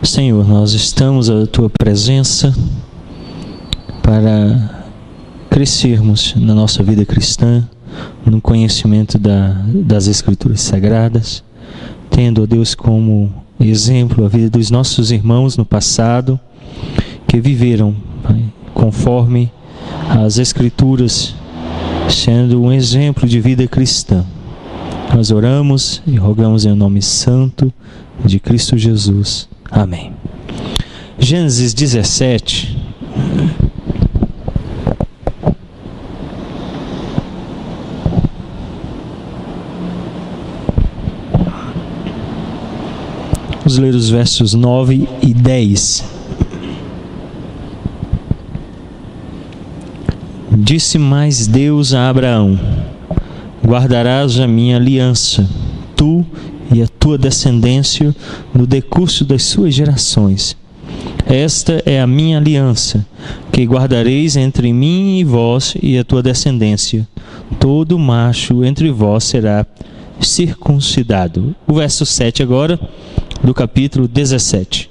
Senhor, nós estamos à Tua presença para crescermos na nossa vida cristã, no conhecimento das Escrituras Sagradas, tendo, ó Deus, como exemplo a vida dos nossos irmãos no passado, que viveram, Pai, conforme as Escrituras, sendo um exemplo de vida cristã. Nós oramos e rogamos em nome santo de Cristo Jesus. Amém. Gênesis 17. Vamos ler os versos 9 e 10. Disse mais Deus a Abraão: guardarás a minha aliança, tu e a tua descendência, no decurso das suas gerações. Esta é a minha aliança, que guardareis entre mim e vós e a tua descendência. Todo macho entre vós será circuncidado. O verso 7 agora, do capítulo 17.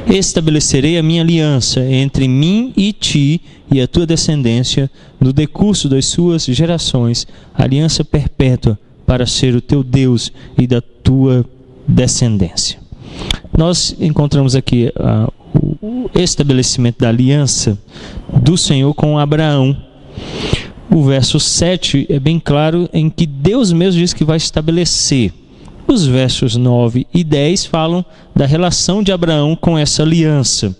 Estabelecerei a minha aliança entre mim e ti e a tua descendência no decurso das suas gerações, aliança perpétua para ser o teu Deus e da tua descendência. Nós encontramos aqui o estabelecimento da aliança do Senhor com Abraão. O verso 7 é bem claro em que Deus mesmo diz que vai estabelecer. Os versos 9 e 10 falam da relação de Abraão com essa aliança.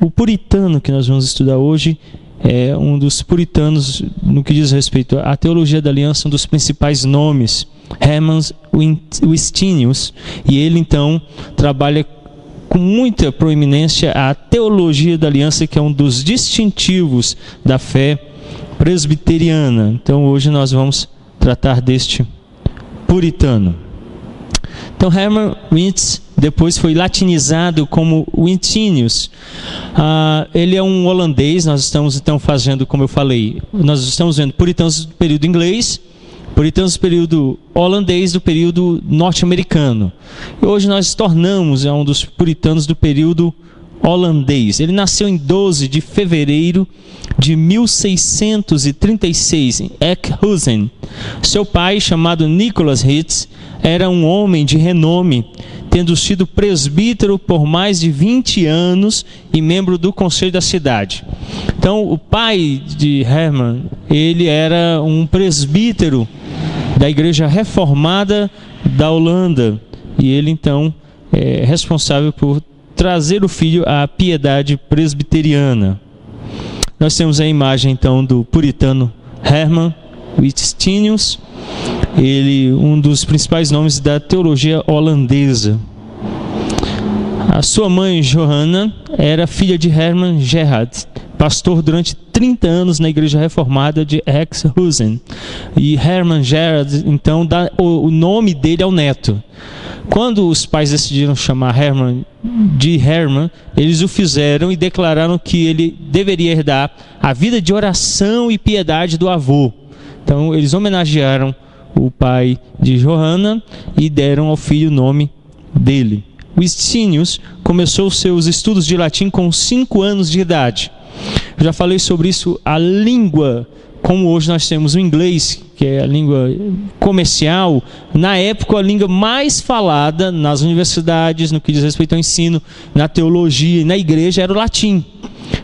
O puritano que nós vamos estudar hoje é um dos puritanos no que diz respeito à teologia da aliança, um dos principais nomes, Hermann Wistinus, e ele então trabalha com muita proeminência a teologia da aliança, que é um dos distintivos da fé presbiteriana. Então hoje nós vamos tratar deste puritano. Então Hermann Wintz depois foi latinizado como Wintinius. Ele é um holandês. Nós estamos então fazendo, como eu falei, nós estamos vendo puritanos do período inglês, puritanos do período holandês, do período norte-americano. E hoje nós tornamos um dos puritanos do período holandês. Ele nasceu em 12 de fevereiro de 1636 em Enkhuizen. Seu pai, chamado Nicholas Hitz, era um homem de renome, tendo sido presbítero por mais de 20 anos e membro do conselho da cidade. Então, o pai de Hermann, ele era um presbítero da Igreja Reformada da Holanda, e ele então é responsável por trazer o filho à piedade presbiteriana. Nós temos a imagem então do puritano Hermann Wistinus, ele um dos principais nomes da teologia holandesa. A sua mãe, Johanna, era filha de Hermann Gerhard, pastor durante 30 anos na Igreja Reformada de Enkhuizen. E Hermann Gerhard, então, o nome dele ao neto. Quando os pais decidiram chamar Hermann de Hermann, eles o fizeram e declararam que ele deveria herdar a vida de oração e piedade do avô. Então, eles homenagearam o pai de Johanna e deram ao filho o nome dele. Wistinus começou seus estudos de latim com 5 anos de idade. Eu já falei sobre isso. A língua, como hoje nós temos o inglês, que é a língua comercial, na época a língua mais falada nas universidades, no que diz respeito ao ensino, na teologia e na igreja, era o latim.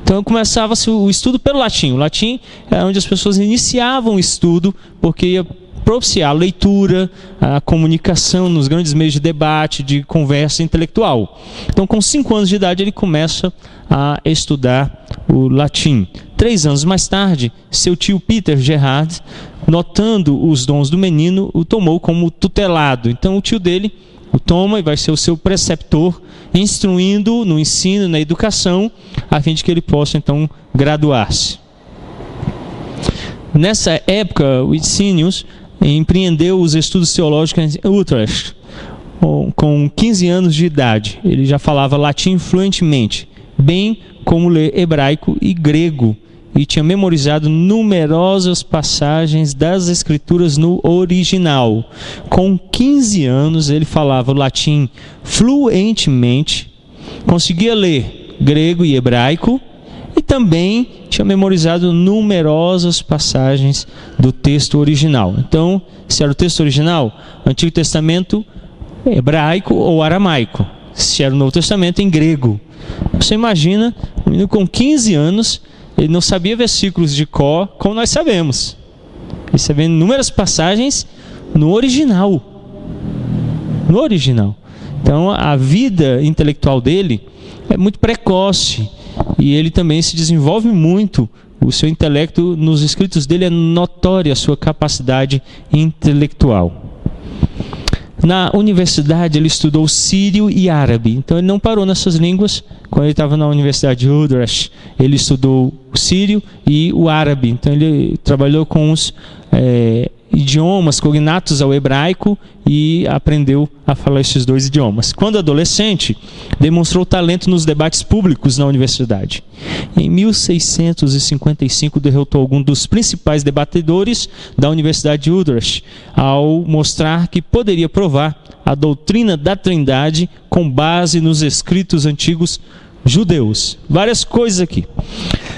Então começava-se o estudo pelo latim. O latim é onde as pessoas iniciavam o estudo, porque ia propiciar a leitura, a comunicação nos grandes meios de debate, de conversa intelectual. Então, com 5 anos de idade, ele começa a estudar o latim. 3 anos mais tarde, seu tio Peter Gerhard, notando os dons do menino, o tomou como tutelado. Então, o tio dele o toma e vai ser o seu preceptor, instruindo no ensino, na educação, a fim de que ele possa, então, graduar-se. Nessa época, Wistinus empreendeu os estudos teológicos em Utrecht. Com 15 anos de idade, ele já falava latim fluentemente, bem como ler hebraico e grego. e tinha memorizado numerosas passagens das Escrituras no original. Com 15 anos, ele falava o latim fluentemente, conseguia ler grego e hebraico, e também tinha memorizado numerosas passagens do texto original. Então, se era o texto original, Antigo Testamento hebraico ou aramaico. Se era o Novo Testamento, em grego. Você imagina, um menino com 15 anos, ele não sabia versículos de cor, como nós sabemos. Ele sabia inúmeras passagens no original. No original. Então, a vida intelectual dele é muito precoce. E ele também se desenvolve muito. O seu intelecto, nos escritos dele, é notória a sua capacidade intelectual. Na universidade, ele estudou sírio e árabe. Então, ele não parou nessas línguas. Quando ele estava na Universidade de Utrecht, ele estudou o sírio e o árabe. Então, ele trabalhou com os idiomas cognatos ao hebraico e aprendeu a falar esses dois idiomas. Quando adolescente, demonstrou talento nos debates públicos na universidade. Em 1655, derrotou algum dos principais debatedores da Universidade de Utrecht, ao mostrar que poderia provar a doutrina da Trindade com base nos escritos antigos judeus. Várias coisas aqui.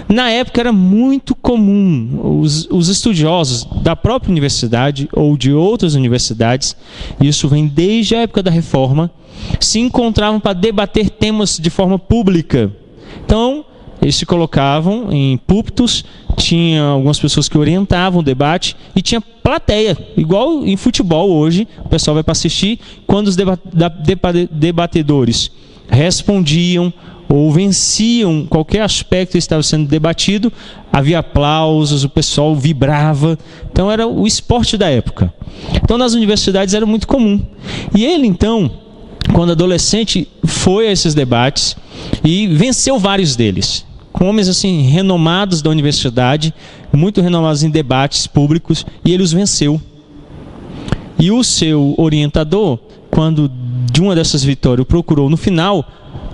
Na época era muito comum os estudiosos da própria universidade ou de outras universidades, isso vem desde a época da Reforma, se encontravam para debater temas de forma pública. Então, eles se colocavam em púlpitos, tinha algumas pessoas que orientavam o debate e tinha plateia, igual em futebol hoje, o pessoal vai para assistir, quando os debatedores respondiam ou venciam qualquer aspecto que estava sendo debatido, havia aplausos, o pessoal vibrava. Então era o esporte da época. Então nas universidades era muito comum. E ele então, quando adolescente, foi a esses debates e venceu vários deles. Com homens assim renomados da universidade, muito renomados em debates públicos, e ele os venceu. E o seu orientador, quando de uma dessas vitórias o procurou no final,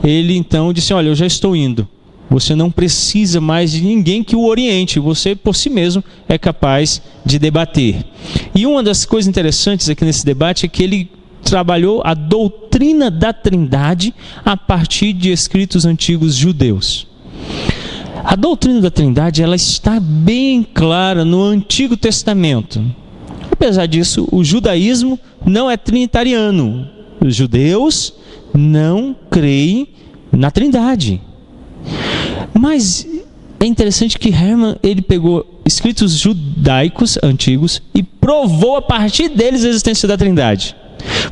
ele então disse: olha, eu já estou indo, você não precisa mais de ninguém que o oriente, você por si mesmo é capaz de debater. E uma das coisas interessantes aqui nesse debate é que ele trabalhou a doutrina da Trindade a partir de escritos antigos judeus. A doutrina da Trindade, ela está bem clara no Antigo Testamento. Apesar disso, o judaísmo não é trinitariano. Os judeus não creem na Trindade. Mas é interessante que Hermann, ele pegou escritos judaicos antigos e provou a partir deles a existência da Trindade.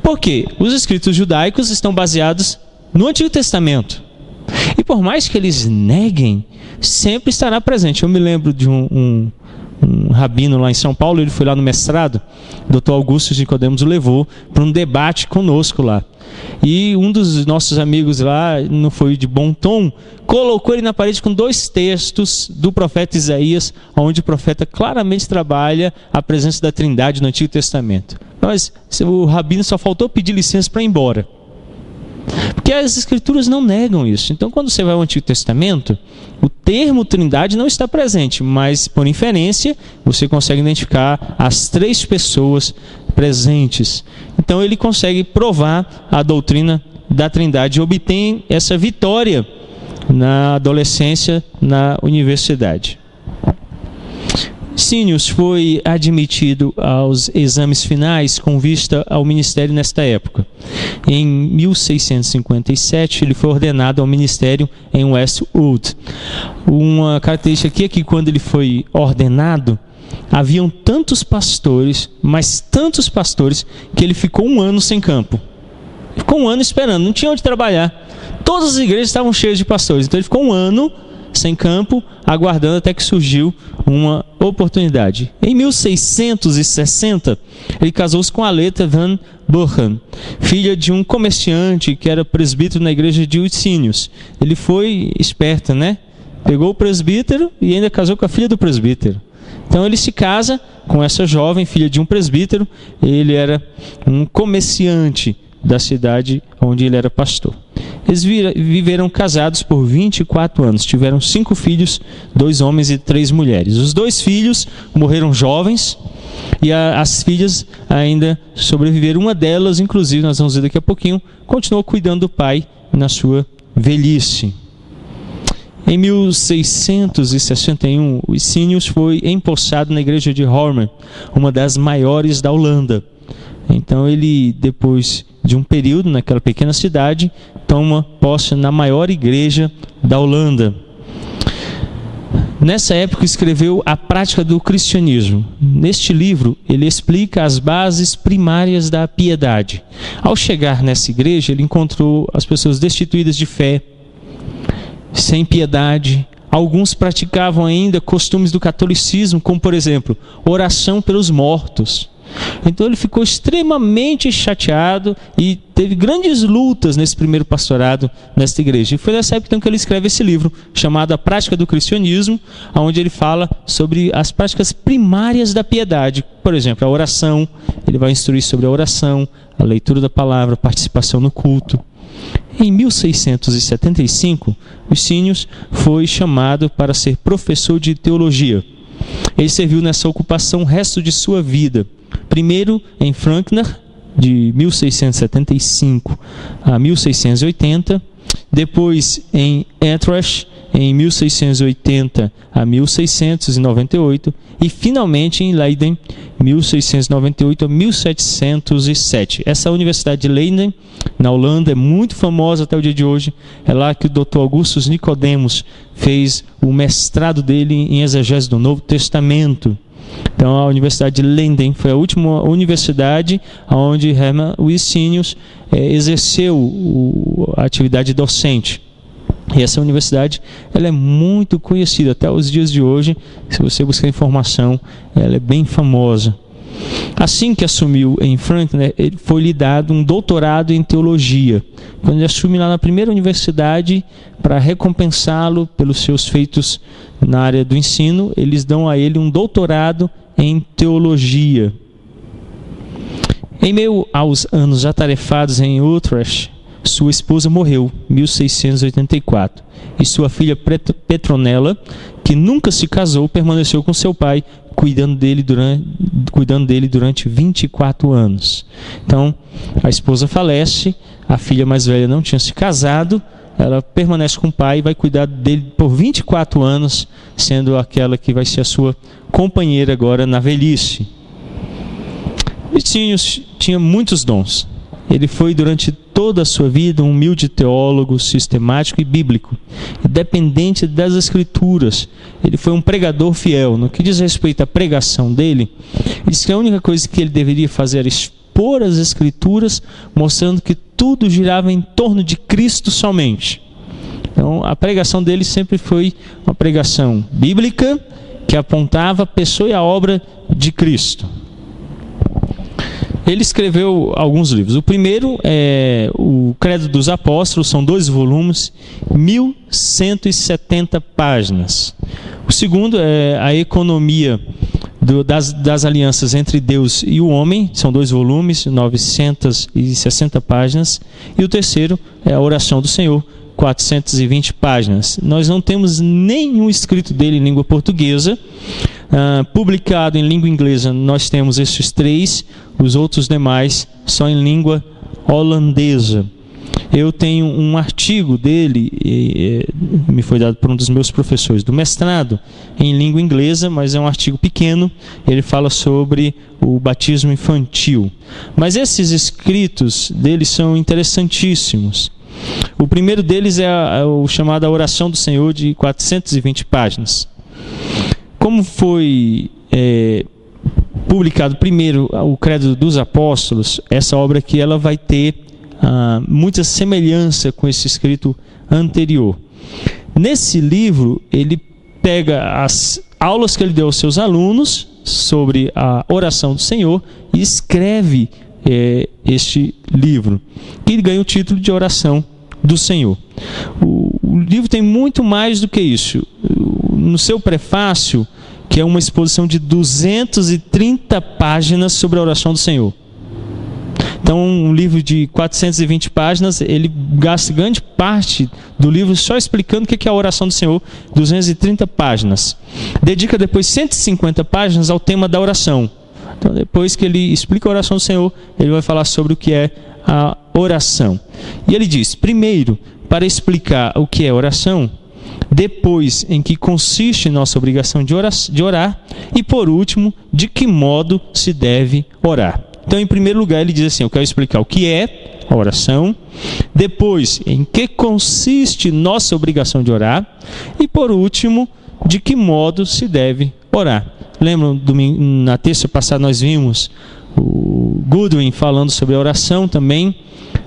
Por quê? Os escritos judaicos estão baseados no Antigo Testamento. E por mais que eles neguem, sempre estará presente. Eu me lembro de um rabino lá em São Paulo, ele foi lá no mestrado, o Dr. Augusto Nicodemos o levou para um debate conosco lá. E um dos nossos amigos lá, não foi de bom tom, colocou ele na parede com 2 textos do profeta Isaías, onde o profeta claramente trabalha a presença da Trindade no Antigo Testamento. Mas o rabino só faltou pedir licença para ir embora. Porque as Escrituras não negam isso. Então, quando você vai ao Antigo Testamento, o termo Trindade não está presente, mas por inferência você consegue identificar as 3 pessoas presentes. Então ele consegue provar a doutrina da Trindade e obtém essa vitória na adolescência, na universidade. Sínios foi admitido aos exames finais com vista ao ministério nesta época. Em 1657, ele foi ordenado ao ministério em Westwood. Uma característica aqui é que quando ele foi ordenado, haviam tantos pastores, mas tantos pastores, que ele ficou 1 ano sem campo. Ficou 1 ano esperando, não tinha onde trabalhar. Todas as igrejas estavam cheias de pastores, então ele ficou 1 ano sem campo, aguardando até que surgiu uma oportunidade. Em 1660, ele casou-se com Aleta van Buchan, filha de um comerciante que era presbítero na igreja de Ursínios. Ele foi esperto, né? Pegou o presbítero e ainda casou com a filha do presbítero. Então ele se casa com essa jovem filha de um presbítero. Ele era um comerciante da cidade onde ele era pastor. Eles viveram casados por 24 anos. Tiveram 5 filhos, 2 homens e 3 mulheres. Os 2 filhos morreram jovens e as filhas ainda sobreviveram. Uma delas, inclusive, nós vamos ver daqui a pouquinho, continuou cuidando do pai na sua velhice. Em 1661, o Licinius foi empossado na igreja de Hoorn, uma das maiores da Holanda. Então ele, depois de um período naquela pequena cidade, toma posse na maior igreja da Holanda. Nessa época escreveu A Prática do Cristianismo. Neste livro ele explica as bases primárias da piedade. Ao chegar nessa igreja, ele encontrou as pessoas destituídas de fé, sem piedade. Alguns praticavam ainda costumes do catolicismo, como por exemplo, oração pelos mortos. Então ele ficou extremamente chateado e teve grandes lutas nesse primeiro pastorado nesta igreja. E foi nessa época então que ele escreve esse livro, chamado A Prática do Cristianismo, onde ele fala sobre as práticas primárias da piedade. Por exemplo, a oração, ele vai instruir sobre a oração, a leitura da palavra, a participação no culto. Em 1675, Licinius foi chamado para ser professor de teologia. Ele serviu nessa ocupação o resto de sua vida. Primeiro em Frankfurt, de 1675 a 1680. Depois em Utrecht, em 1680 a 1698. E finalmente em Leiden, 1698 a 1707. Essa universidade de Leiden, na Holanda, é muito famosa até o dia de hoje. É lá que o Dr. Augustus Nicodemus fez o mestrado dele em exegese do Novo Testamento. Então a Universidade de Leiden foi a última universidade onde Hermann Licinius exerceu a atividade docente. E essa universidade, ela é muito conhecida até os dias de hoje. Se você buscar informação, ela é bem famosa. Assim que assumiu em Frankfurt, ele foi-lhe dado um doutorado em teologia. Quando ele assume lá na primeira universidade, para recompensá-lo pelos seus feitos na área do ensino, eles dão a ele um doutorado em teologia. Em meio aos anos atarefados em Utrecht, sua esposa morreu em 1684 e sua filha Petronella, que nunca se casou, permaneceu com seu pai, cuidando dele durante 24 anos. Então, a esposa falece, a filha mais velha não tinha se casado, ela permanece com o pai e vai cuidar dele por 24 anos, sendo aquela que vai ser a sua companheira agora na velhice. Licinius tinha muitos dons. Ele foi durante toda a sua vida um humilde teólogo, sistemático e bíblico, dependente das Escrituras. Ele foi um pregador fiel. No que diz respeito à pregação dele, ele disse que a única coisa que ele deveria fazer era expor as Escrituras, mostrando que tudo girava em torno de Cristo somente. Então, a pregação dele sempre foi uma pregação bíblica, que apontava a pessoa e a obra de Cristo. Ele escreveu alguns livros. O primeiro é o Credo dos Apóstolos, são 2 volumes, 1170 páginas. O segundo é a Economia das Alianças entre Deus e o Homem, são 2 volumes, 960 páginas. E o terceiro é a Oração do Senhor, 420 páginas. Nós não temos nenhum escrito dele em língua portuguesa. Publicado em língua inglesa, nós temos esses 3, os outros demais só em língua holandesa. Eu tenho um artigo dele, me foi dado por um dos meus professores do mestrado, em língua inglesa, mas é um artigo pequeno. Ele fala sobre o batismo infantil. Mas esses escritos dele são interessantíssimos. O primeiro deles é o chamado A Oração do Senhor, de 420 páginas. Como foi publicado primeiro o Credo dos Apóstolos, essa obra aqui ela vai ter muita semelhança com esse escrito anterior. Nesse livro, ele pega as aulas que ele deu aos seus alunos sobre a oração do Senhor e escreve este livro, que ganha o título de Oração do Senhor. O livro tem muito mais do que isso. No seu prefácio, que é uma exposição de 230 páginas sobre a oração do Senhor. Então, um livro de 420 páginas, ele gasta grande parte do livro só explicando o que é a oração do Senhor, 230 páginas. Dedica depois 150 páginas ao tema da oração. Então, depois que ele explica a oração do Senhor, ele vai falar sobre o que é a oração. E ele diz, primeiro, para explicar o que é oração, depois, em que consiste nossa obrigação de orar, e por último, de que modo se deve orar. Então, em primeiro lugar, ele diz assim, eu quero explicar o que é a oração, depois, em que consiste nossa obrigação de orar, e por último, de que modo se deve orar. Lembram, na terça passada nós vimos o Goodwin falando sobre a oração também,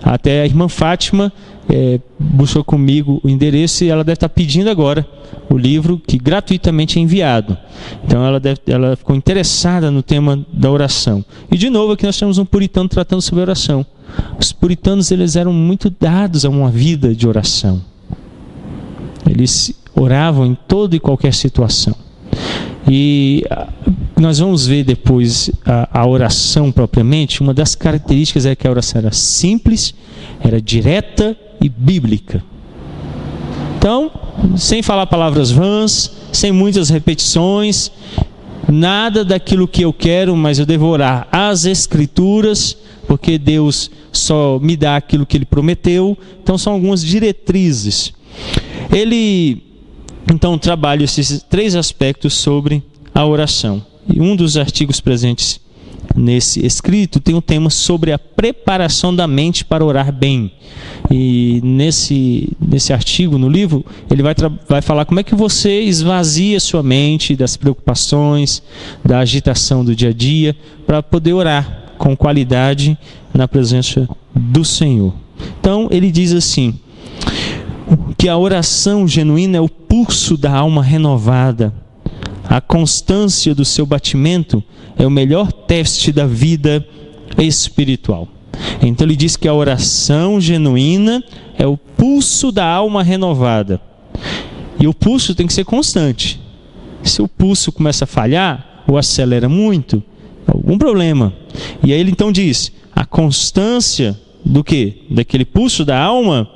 até a irmã Fátima buscou comigo o endereço e ela deve estar pedindo agora o livro que gratuitamente é enviado. Então ela ficou interessada no tema da oração. E de novo aqui nós temos um puritano tratando sobre a oração. Os puritanos, eles eram muito dados a uma vida de oração. Eles oravam em toda e qualquer situação. E nós vamos ver depois a oração propriamente. Uma das características é que a oração era simples, era direta e bíblica. Então, sem falar palavras vãs, sem muitas repetições, nada daquilo que eu quero, mas eu devo orar as Escrituras, porque Deus só me dá aquilo que Ele prometeu. Então, são algumas diretrizes. Ele, então, trabalha esses 3 aspectos sobre a oração. E um dos artigos presentes nesse escrito tem um tema sobre a preparação da mente para orar bem. E nesse artigo, no livro, ele vai falar como é que você esvazia sua mente das preocupações, da agitação do dia a dia, para poder orar com qualidade na presença do Senhor. Então, ele diz assim, que a oração genuína é o pulso da alma renovada. A constância do seu batimento é o melhor teste da vida espiritual. Então ele diz que a oração genuína é o pulso da alma renovada. E o pulso tem que ser constante. Se o pulso começa a falhar ou acelera muito, algum problema. E aí ele então diz, a constância do quê? Daquele pulso da alma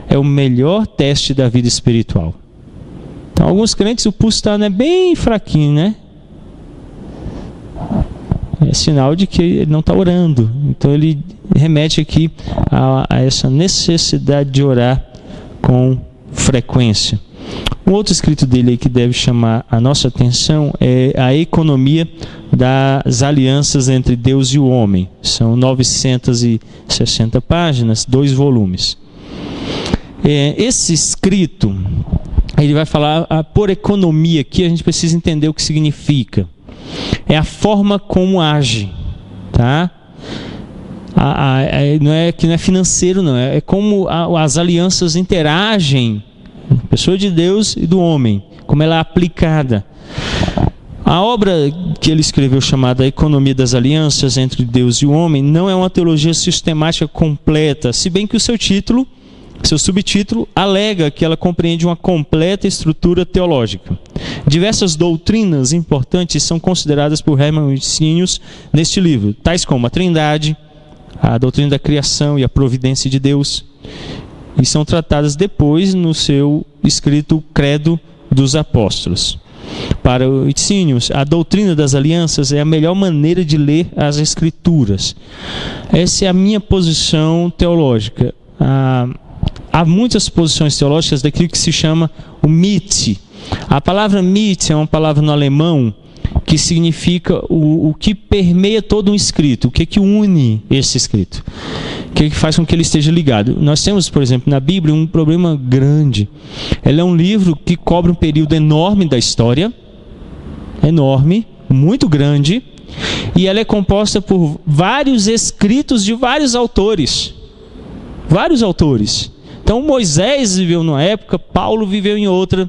é o melhor teste da vida espiritual. Então, alguns crentes o pulso está bem fraquinho, né? É sinal de que ele não está orando. Então ele remete aqui a essa necessidade de orar com frequência. Um outro escrito dele aí que deve chamar a nossa atenção é a economia das alianças entre Deus e o homem. São 960 páginas, 2 volumes. Esse escrito, ele vai falar por economia aqui, a gente precisa entender o que significa. É a forma como age, tá? Não é financeiro, não. É como as alianças interagem, a pessoa de Deus e do homem, como ela é aplicada. A obra que ele escreveu, chamada Economia das Alianças entre Deus e o Homem, não é uma teologia sistemática completa, se bem que o seu subtítulo alega que ela compreende uma completa estrutura teológica. Diversas doutrinas importantes são consideradas por Hermann Wisniewski neste livro, tais como a Trindade, a doutrina da criação e a providência de Deus, e são tratadas depois no seu escrito Credo dos Apóstolos. Para Wisniewski, a doutrina das alianças é a melhor maneira de ler as Escrituras. Essa é a minha posição teológica. Há muitas posições teológicas daquilo que se chama o Mitte. A palavra Mitte é uma palavra no alemão que significa o que permeia todo um escrito, o que une esse escrito, o que faz com que ele esteja ligado. Nós temos, por exemplo, na Bíblia um problema grande. Ela é um livro que cobre um período enorme da história, enorme, muito grande, e ela é composta por vários escritos de vários autores. Vários autores. Então Moisés viveu numa época, Paulo viveu em outra,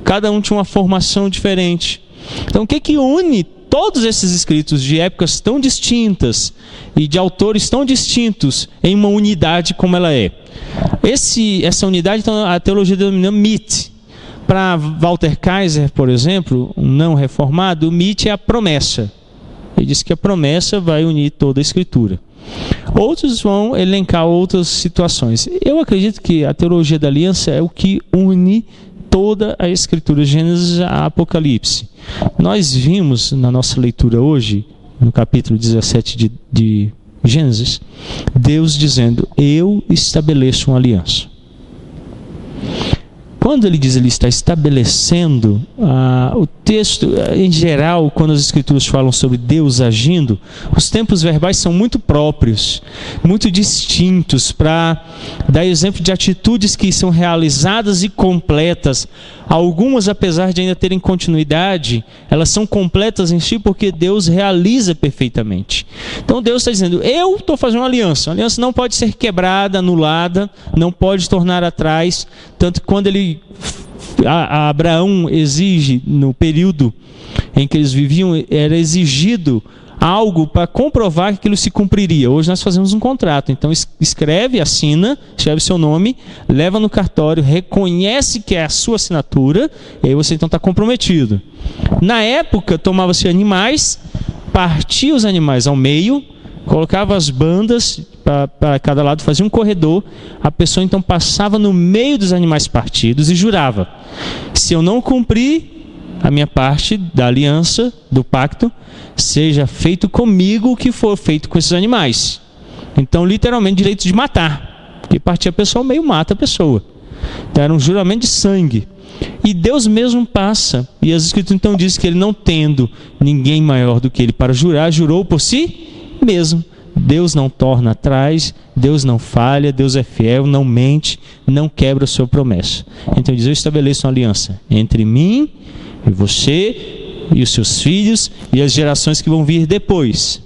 cada um tinha uma formação diferente. Então o que une todos esses escritos de épocas tão distintas e de autores tão distintos em uma unidade como ela é? Essa unidade, então, a teologia denomina Mitte. Para Walter Kaiser, por exemplo, um não reformado, o Mitte é a promessa. Ele diz que a promessa vai unir toda a Escritura. Outros vão elencar outras situações. Eu acredito que a teologia da aliança é o que une toda a Escritura, Gênesis a Apocalipse. Nós vimos na nossa leitura hoje, no capítulo 17 de Gênesis, Deus dizendo: eu estabeleço uma aliança. Quando ele diz ele está estabelecendo, o texto, em geral, quando as Escrituras falam sobre Deus agindo, os tempos verbais são muito próprios, muito distintos, para dar exemplo de atitudes que são realizadas e completas. Algumas, apesar de ainda terem continuidade, elas são completas em si porque Deus realiza perfeitamente. Então Deus está dizendo: eu estou fazendo uma aliança. A aliança não pode ser quebrada, anulada, não pode tornar atrás. Tanto que quando Abraão exige, no período em que eles viviam, era exigido algo para comprovar que aquilo se cumpriria. Hoje nós fazemos um contrato, então escreve, assina, escreve seu nome, leva no cartório, reconhece que é a sua assinatura, e aí você então está comprometido. Na época tomava-se animais, partia os animais ao meio, colocava as bandas para cada lado, fazia um corredor, a pessoa então passava no meio dos animais partidos e jurava: se eu não cumprir a minha parte da aliança, do pacto, seja feito comigo o que for feito com esses animais. Então, literalmente, direito de matar, porque partir a pessoa ao meio, mata a pessoa. Então, era um juramento de sangue. E Deus mesmo passa, e as Escrituras então dizem que ele, não tendo ninguém maior do que ele para jurar, jurou por si mesmo. Deus não torna atrás, Deus não falha, Deus é fiel, não mente, não quebra a sua promessa. Então ele diz: eu estabeleço uma aliança entre mim e você e os seus filhos e as gerações que vão vir depois.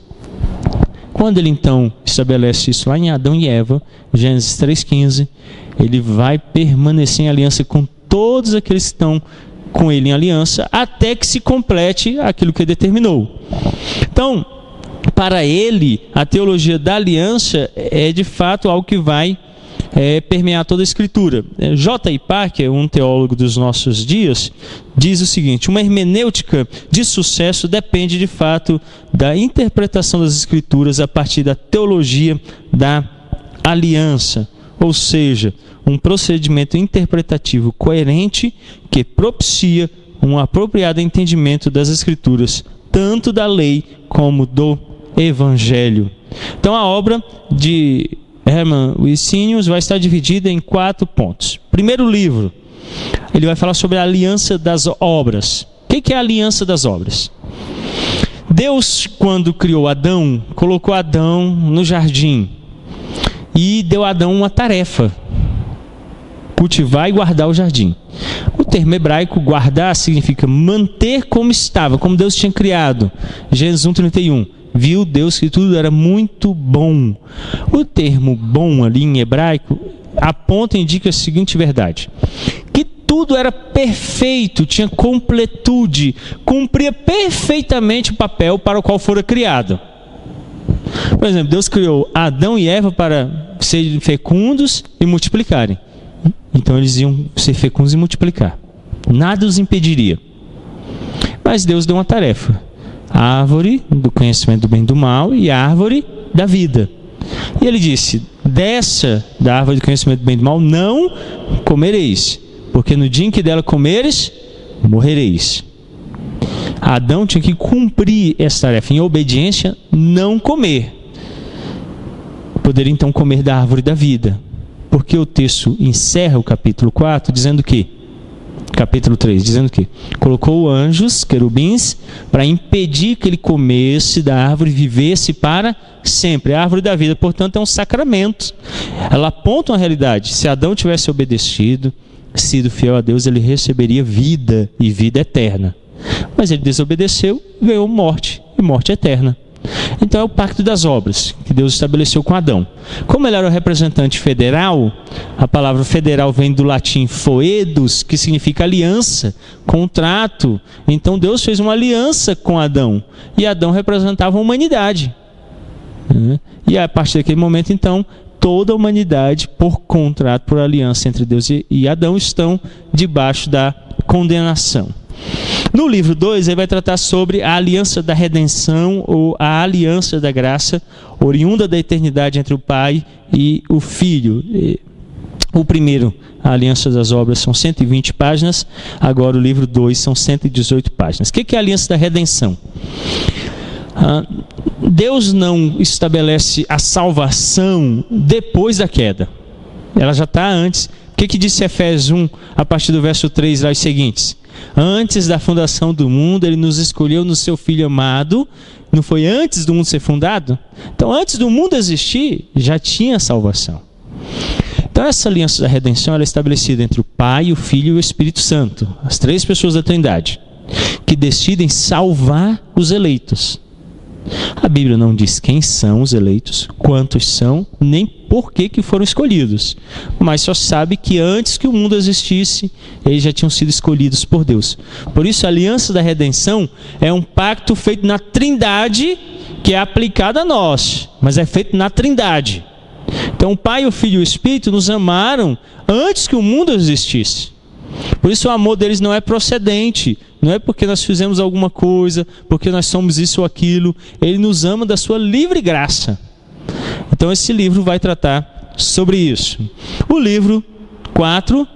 Quando ele então estabelece isso lá em Adão e Eva, Gênesis 3,15, ele vai permanecer em aliança com todos aqueles que estão com ele em aliança, até que se complete aquilo que ele determinou. Então, para ele, a teologia da aliança é de fato algo que vai permear toda a Escritura. J.I. Packer, um teólogo dos nossos dias, diz o seguinte: uma hermenêutica de sucesso depende de fato da interpretação das Escrituras a partir da teologia da aliança, ou seja, um procedimento interpretativo coerente que propicia um apropriado entendimento das Escrituras, tanto da lei como do Evangelho. Então a obra de Herman Wisenius vai estar dividida em 4 pontos. Primeiro livro, ele vai falar sobre a aliança das obras. O que é a aliança das obras? Deus, quando criou Adão, colocou Adão no jardim e deu a Adão uma tarefa: cultivar e guardar o jardim. O termo hebraico guardar significa manter como estava, como Deus tinha criado. Gênesis 1:31. Viu Deus que tudo era muito bom. O termo bom ali em hebraico aponta e indica a seguinte verdade: que tudo era perfeito, tinha completude, cumpria perfeitamente o papel para o qual fora criado. Por exemplo, Deus criou Adão e Eva para serem fecundos e multiplicarem. Então eles iam ser fecundos e multiplicar. Nada os impediria. Mas Deus deu uma tarefa: a árvore do conhecimento do bem e do mal e a árvore da vida. E ele disse: dessa, da árvore do conhecimento do bem e do mal, não comereis, porque no dia em que dela comeres, morrereis. Adão tinha que cumprir essa tarefa, em obediência, não comer. Poderia então comer da árvore da vida, porque o texto encerra o capítulo 4 dizendo que, capítulo 3, dizendo que colocou anjos, querubins, para impedir que ele comesse da árvore e vivesse para sempre. A árvore da vida, portanto, é um sacramento. Ela aponta uma realidade: se Adão tivesse obedecido, sido fiel a Deus, ele receberia vida e vida eterna. Mas ele desobedeceu, ganhou morte e morte eterna. Então é o pacto das obras que Deus estabeleceu com Adão. Como ele era o representante federal, a palavra federal vem do latim foedus, que significa aliança, contrato. Então Deus fez uma aliança com Adão, e Adão representava a humanidade. E a partir daquele momento, então, toda a humanidade, por contrato, por aliança entre Deus e Adão, estão debaixo da condenação. No livro 2, ele vai tratar sobre a aliança da redenção ou a aliança da graça, oriunda da eternidade entre o Pai e o Filho. O primeiro, a aliança das obras, são 120 páginas, agora o livro 2 são 118 páginas. O que é a aliança da redenção? Deus não estabelece a salvação depois da queda. Ela já está antes. O que disse Efésios 1, a partir do verso 3, lá os seguintes? Antes da fundação do mundo, Ele nos escolheu no Seu Filho amado. Não foi antes do mundo ser fundado? Então, antes do mundo existir, já tinha salvação. Então, essa aliança da redenção ela é estabelecida entre o Pai, o Filho e o Espírito Santo. As três pessoas da Trindade, que decidem salvar os eleitos. A Bíblia não diz quem são os eleitos, quantos são, nem por que foram escolhidos. Mas só sabe que antes que o mundo existisse, eles já tinham sido escolhidos por Deus. Por isso, a aliança da redenção é um pacto feito na Trindade, que é aplicado a nós, mas é feito na Trindade. Então, o Pai, o Filho e o Espírito nos amaram antes que o mundo existisse. Por isso o amor deles não é procedente, não é porque nós fizemos alguma coisa, porque nós somos isso ou aquilo. Ele nos ama da sua livre graça. Então esse livro vai tratar sobre isso. O livro 4,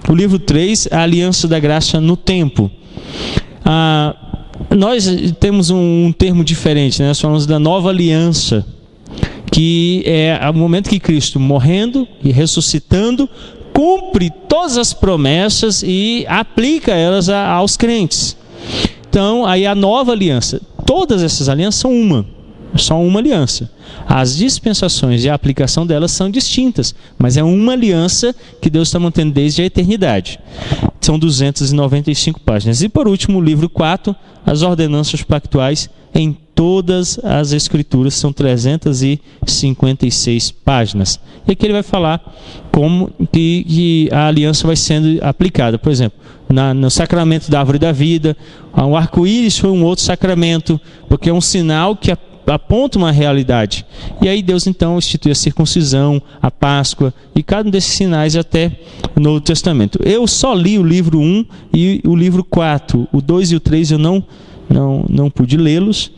o livro 3, a aliança da graça no tempo. Nós temos um termo diferente, né? Nós falamos da nova aliança, que é o momento que Cristo, morrendo e ressuscitando, cumpre todas as promessas e aplica elas aos crentes. Então, aí a nova aliança. Todas essas alianças são só uma aliança. As dispensações e a aplicação delas são distintas, mas é uma aliança que Deus está mantendo desde a eternidade. São 295 páginas. E por último, o livro 4, as ordenanças pactuais em todas as escrituras, são 356 páginas. E aqui ele vai falar como que a aliança vai sendo aplicada. Por exemplo, no sacramento da árvore da vida, o arco-íris foi um outro sacramento, porque é um sinal que aponta uma realidade. E aí Deus então institui a circuncisão, a Páscoa e cada um desses sinais até o Novo Testamento. Eu só li o livro 1 e o livro 4. O 2 e o 3 eu não pude lê-los.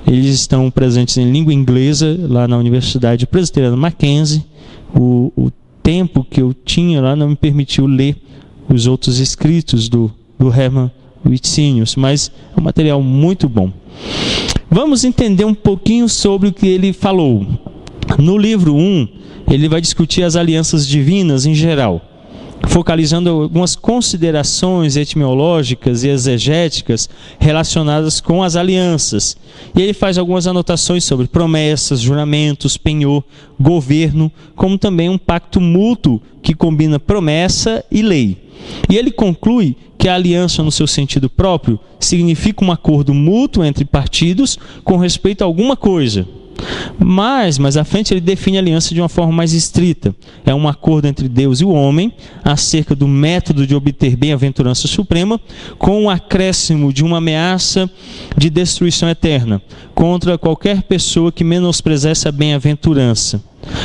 Eles estão presentes em língua inglesa lá na Universidade Presbiteriana Mackenzie. O tempo que eu tinha lá não me permitiu ler os outros escritos do Hermann Wittenius, mas é um material muito bom. Vamos entender um pouquinho sobre o que ele falou. No livro 1, ele vai discutir as alianças divinas em geral, focalizando algumas considerações etimológicas e exegéticas relacionadas com as alianças. E ele faz algumas anotações sobre promessas, juramentos, penhor, governo, como também um pacto mútuo que combina promessa e lei. E ele conclui que a aliança, no seu sentido próprio, significa um acordo mútuo entre partidos com respeito a alguma coisa. Mas mais à frente ele define a aliança de uma forma mais estrita. É um acordo entre Deus e o homem acerca do método de obter bem-aventurança suprema, com o acréscimo de uma ameaça de destruição eterna contra qualquer pessoa que menosprezar essa bem-aventurança.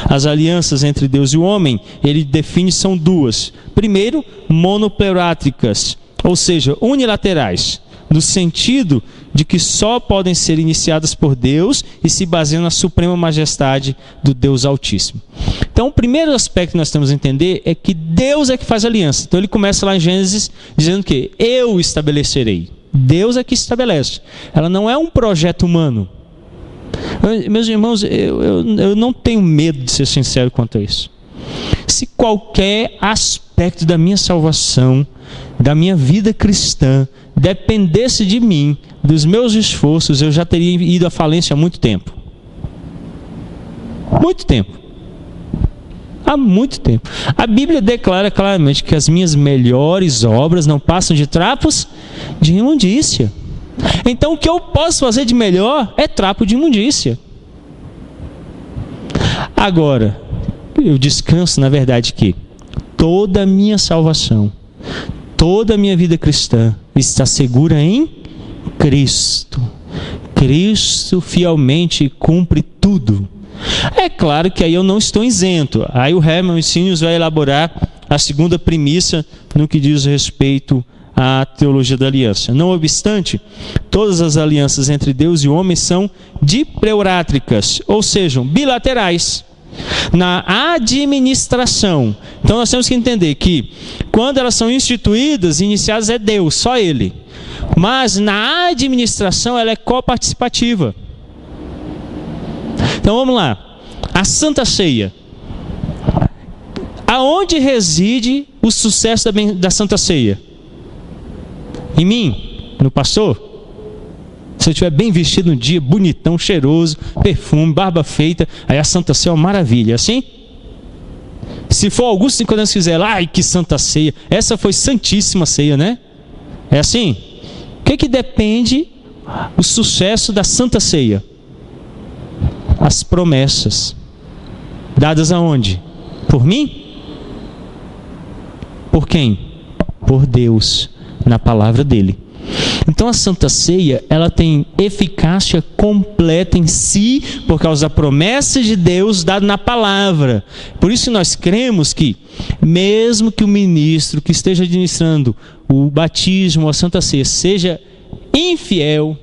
As alianças entre Deus e o homem, ele define, são duas. Primeiro, monoplerátricas, ou seja, unilaterais, no sentido de que só podem ser iniciadas por Deus e se baseiam na suprema majestade do Deus Altíssimo. Então, o primeiro aspecto que nós temos a entender é que Deus é que faz aliança. Então, ele começa lá em Gênesis dizendo que eu estabelecerei. Deus é que estabelece. Ela não é um projeto humano. Meus irmãos, eu não tenho medo de ser sincero quanto a isso. Se qualquer aspecto da minha salvação, da minha vida cristã, dependesse de mim, dos meus esforços, eu já teria ido à falência há muito tempo. Muito tempo. Há muito tempo. A Bíblia declara claramente que as minhas melhores obras não passam de trapos de imundícia. Então o que eu posso fazer de melhor é trapo de imundícia. Agora, eu descanso na verdade que toda a minha salvação, toda a minha vida cristã está segura em Cristo. Cristo fielmente cumpre tudo. É claro que aí eu não estou isento. Aí o Hermann Wittenius vai elaborar a segunda premissa no que diz respeito a teologia da aliança. Não obstante, todas as alianças entre Deus e o homem são dipleurátricas, ou seja, bilaterais. Na administração, então nós temos que entender que quando elas são instituídas, iniciadas é Deus, só Ele. Mas na administração ela é coparticipativa. Então vamos lá. A Santa Ceia. Aonde reside o sucesso da Santa Ceia? Em mim? No pastor? Se eu estiver bem vestido no dia, bonitão, cheiroso, perfume, barba feita, aí a Santa Ceia é uma maravilha, assim? Se for Augusto Nicodemus fizer lá, ai que Santa Ceia, essa foi Santíssima Ceia, né? É assim? O que depende o sucesso da Santa Ceia? As promessas. Dadas aonde? Por mim? Por quem? Por Deus, na palavra dele. Então a Santa Ceia, ela tem eficácia completa em si, por causa da promessa de Deus dada na palavra. Por isso nós cremos que, mesmo que o ministro que esteja administrando o batismo ou a Santa Ceia seja infiel,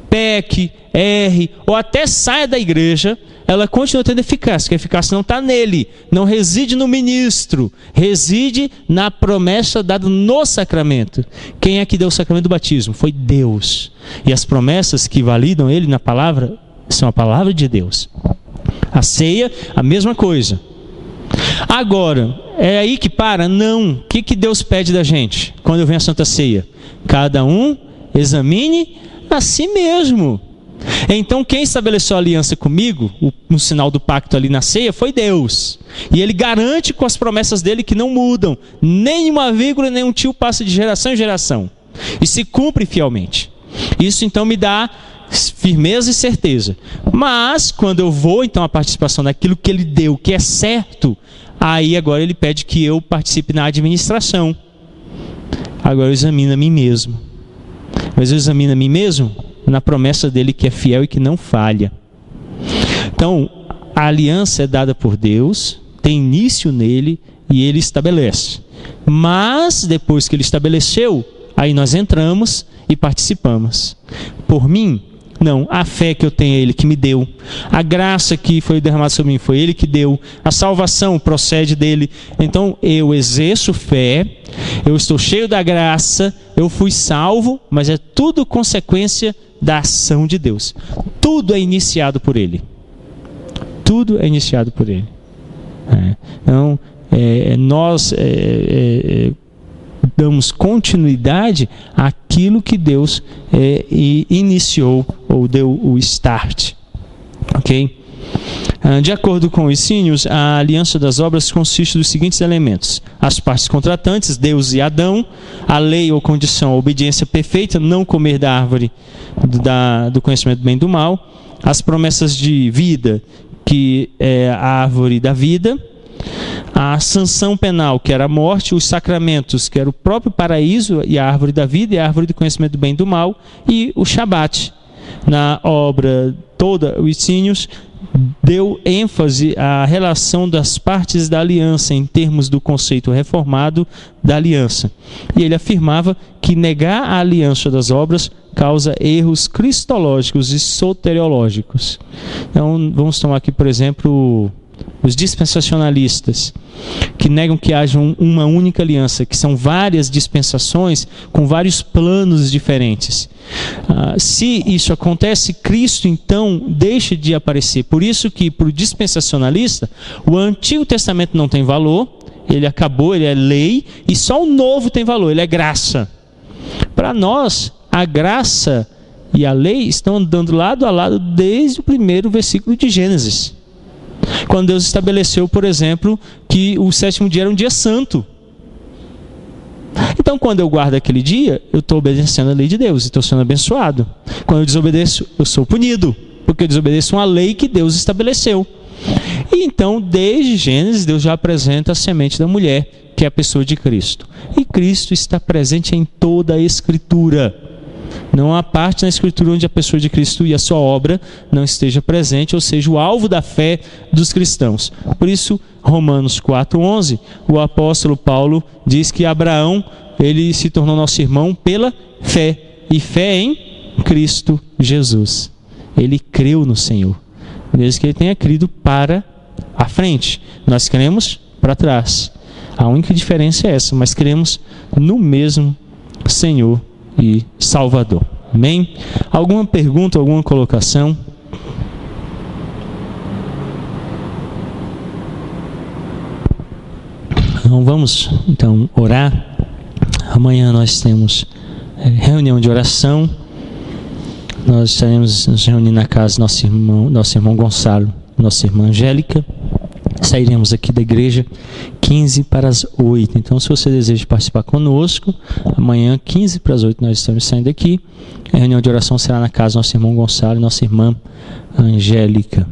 peque, erre, ou até saia da igreja, ela continua tendo eficácia, porque a eficácia não está nele, não reside no ministro, reside na promessa dada no sacramento. Quem é que deu o sacramento do batismo? Foi Deus. E as promessas que validam ele na palavra, são a palavra de Deus. A ceia, a mesma coisa. Agora, é aí que para? Não. O que Deus pede da gente quando vem a Santa Ceia? Cada um examine a si mesmo. Então quem estabeleceu a aliança comigo, no sinal do pacto ali na ceia, foi Deus. E Ele garante com as promessas dele que não mudam, nem uma vírgula, nem um tio passa de geração em geração. E se cumpre fielmente. Isso então me dá firmeza e certeza. Mas quando eu vou então a participação daquilo que Ele deu, que é certo, aí agora Ele pede que eu participe na administração. Agora eu examino a mim mesmo. Mas eu examino a mim mesmo na promessa dele que é fiel e que não falha. Então, a aliança é dada por Deus, tem início nele e ele estabelece. Mas, depois que ele estabeleceu, aí nós entramos e participamos. Por mim, não. A fé que eu tenho é ele que me deu. A graça que foi derramada sobre mim foi ele que deu. A salvação procede dele. Então, eu exerço fé, eu estou cheio da graça, eu fui salvo, mas é tudo consequência da ação de Deus. Tudo é iniciado por ele. Tudo é iniciado por ele. Então, nós damos continuidade àquilo que Deus iniciou ou deu o start. Ok? De acordo com os sínios, a aliança das obras consiste dos seguintes elementos: as partes contratantes, Deus e Adão, a lei ou condição, a obediência perfeita, não comer da árvore do conhecimento do bem e do mal, as promessas de vida, que é a árvore da vida, a sanção penal, que era a morte, os sacramentos, que era o próprio paraíso e a árvore da vida e a árvore do conhecimento do bem e do mal, e o Shabat. Na obra toda, os sínios deu ênfase à relação das partes da aliança em termos do conceito reformado da aliança. E ele afirmava que negar a aliança das obras causa erros cristológicos e soteriológicos. Então, vamos tomar aqui, por exemplo, os dispensacionalistas, que negam que haja uma única aliança, que são várias dispensações com vários planos diferentes. Se isso acontece, Cristo então deixa de aparecer. Por isso que para o dispensacionalista, o Antigo Testamento não tem valor, ele acabou, ele é lei, e só o Novo tem valor, ele é graça. Para nós, a graça e a lei estão andando lado a lado desde o primeiro versículo de Gênesis. Quando Deus estabeleceu, por exemplo, que o sétimo dia era um dia santo. Então, quando eu guardo aquele dia, eu estou obedecendo a lei de Deus e estou sendo abençoado. Quando eu desobedeço, eu sou punido, porque eu desobedeço uma lei que Deus estabeleceu. E então, desde Gênesis, Deus já apresenta a semente da mulher, que é a pessoa de Cristo. E Cristo está presente em toda a Escritura. Não há parte na Escritura onde a pessoa de Cristo e a sua obra não esteja presente, ou seja, o alvo da fé dos cristãos. Por isso, Romanos 4:11, o apóstolo Paulo diz que Abraão, ele se tornou nosso irmão pela fé, e fé em Cristo Jesus. Ele creu no Senhor, mesmo que ele tenha crido para a frente. Nós cremos para trás. A única diferença é essa, mas cremos no mesmo Senhor e Salvador. Amém? Alguma pergunta, alguma colocação? Então vamos então orar. Amanhã nós temos reunião de oração. Nós estaremos nos reunindo na casa do nosso irmão Gonçalo, nossa irmã Angélica. Sairemos aqui da igreja 15 para as 8. Então, se você deseja participar conosco, amanhã 15 para as 8 nós estamos saindo daqui. A reunião de oração será na casa do nosso irmão Gonçalo e nossa irmã Angélica.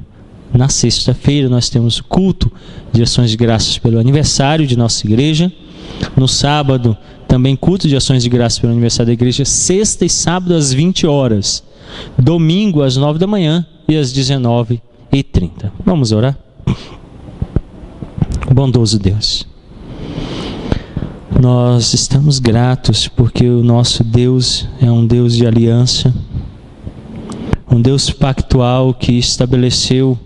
Na sexta-feira nós temos culto de ações de graças pelo aniversário de nossa igreja. No sábado, também culto de ações de graças pelo aniversário da igreja, sexta e sábado às 20 horas. Domingo às 9 da manhã e às 19h30. Vamos orar? Bondoso Deus, nós estamos gratos porque o nosso Deus é um Deus de aliança, um Deus pactual que estabeleceu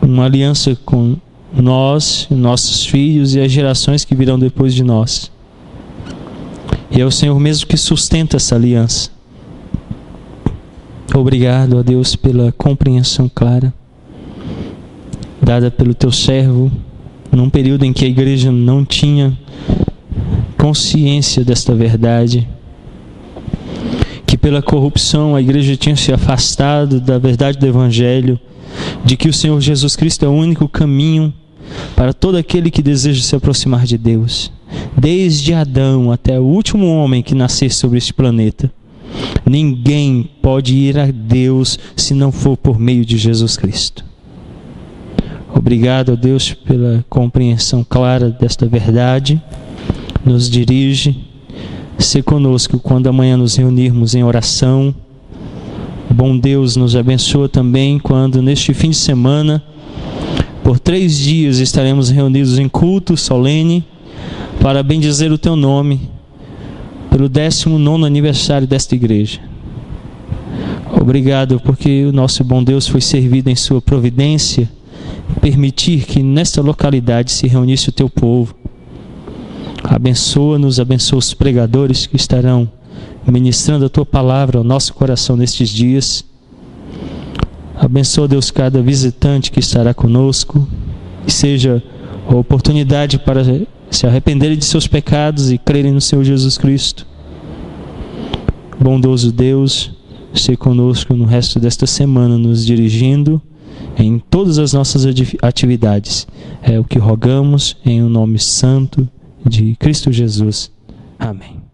uma aliança com nós, nossos filhos e as gerações que virão depois de nós. E é o Senhor mesmo que sustenta essa aliança. Obrigado a Deus pela compreensão clara dada pelo teu servo num período em que a igreja não tinha consciência desta verdade, que pela corrupção a igreja tinha se afastado da verdade do evangelho, de que o Senhor Jesus Cristo é o único caminho para todo aquele que deseja se aproximar de Deus, desde Adão até o último homem que nascer sobre este planeta. Ninguém pode ir a Deus se não for por meio de Jesus Cristo. Obrigado a Deus pela compreensão clara desta verdade. Nos dirige, se conosco quando amanhã nos reunirmos em oração. Bom Deus, nos abençoa também quando neste fim de semana, por 3 dias estaremos reunidos em culto solene para bendizer o teu nome pelo 19º aniversário desta igreja. Obrigado porque o nosso bom Deus foi servido em sua providência, permitir que nesta localidade se reunisse o teu povo. Abençoa-nos, abençoa os pregadores que estarão ministrando a tua palavra ao nosso coração nestes dias. Abençoa, Deus, cada visitante que estará conosco, e seja a oportunidade para se arrependerem de seus pecados e crerem no Senhor Jesus Cristo. Bondoso Deus, seja conosco no resto desta semana, nos dirigindo em todas as nossas atividades. É o que rogamos em o nome santo de Cristo Jesus. Amém.